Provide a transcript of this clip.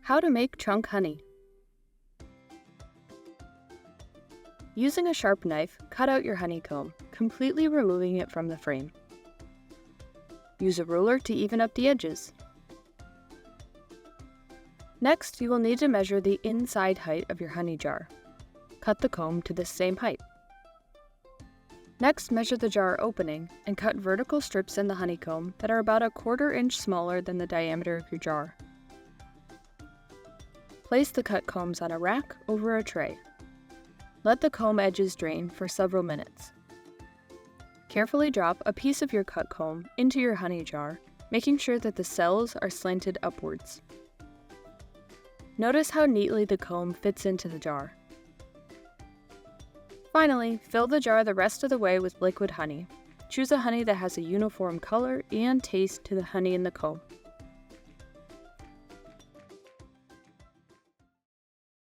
How to make chunk honey. Using a sharp knife, cut out your honeycomb, completely removing it from the frame. Use a ruler to even up the edges. Next, you will need to measure the inside height of your honey jar. Cut the comb to the same height. Next, measure the jar opening and cut vertical strips in the honeycomb that are about 1/4 inch smaller than the diameter of your jar. Place the cut combs on a rack over a tray. Let the comb edges drain for several minutes. Carefully drop a piece of your cut comb into your honey jar, making sure that the cells are slanted upwards. Notice how neatly the comb fits into the jar. Finally, fill the jar the rest of the way with liquid honey. Choose a honey that has a uniform color and taste to the honey in the comb.